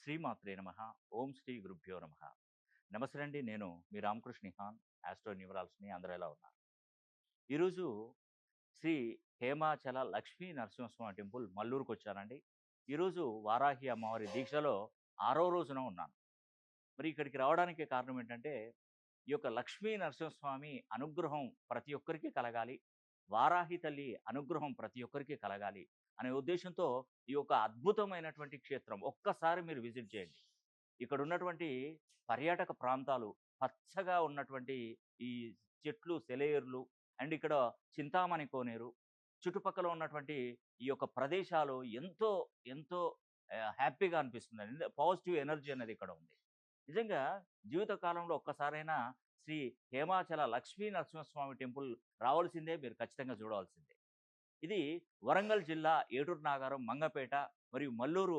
శ్రీమాత్రే నమః. ఓం శ్రీ గురుభ్యో నమః. నమస్తే అండి. నేను మీ రామకృష్ణ నిహాన్, ఆస్ట్రో న్యూమరాల్స్‌ని. అందరూ ఎలా ఉన్నారు? ఈరోజు శ్రీ హేమాచల లక్ష్మీ నరసింహస్వామి టెంపుల్ మల్లూరుకొచ్చానండి. ఈరోజు వారాహి అమ్మవారి దీక్షలో 6వ రోజున ఉన్నాను. మరి ఇక్కడికి రావడానికి కారణం ఏంటంటే, ఈ యొక్క లక్ష్మీ నరసింహస్వామి అనుగ్రహం ప్రతి ఒక్కరికి కలగాలి. వారాహి తల్లి అనుగ్రహం ప్రతి ఒక్కరికి కలగాలి అనే ఉద్దేశ్యంతో ఈ యొక్క అద్భుతమైనటువంటి క్షేత్రం ఒక్కసారి మీరు విజిట్ చేయండి. ఇక్కడ ఉన్నటువంటి పర్యాటక ప్రాంతాలు, పచ్చగా ఉన్నటువంటి ఈ చెట్లు, సెలయేర్లు అండ్ ఇక్కడ చింతామణి కోనేరు, చుట్టుపక్కల ఉన్నటువంటి ఈ యొక్క ప్రదేశాలు ఎంతో, ఎంతో హ్యాపీగా అనిపిస్తుందండి. పాజిటివ్ ఎనర్జీ అనేది ఇక్కడ ఉంది. నిజంగా జీవిత కాలంలో ఒక్కసారైనా శ్రీ హేమాచల లక్ష్మీ నరసింహస్వామి టెంపుల్ రావాల్సిందే, మీరు ఖచ్చితంగా చూడవలసిందే. ఇది వరంగల్ జిల్లా ఏటూరు నాగారం, మంగపేట మరియు మల్లూరు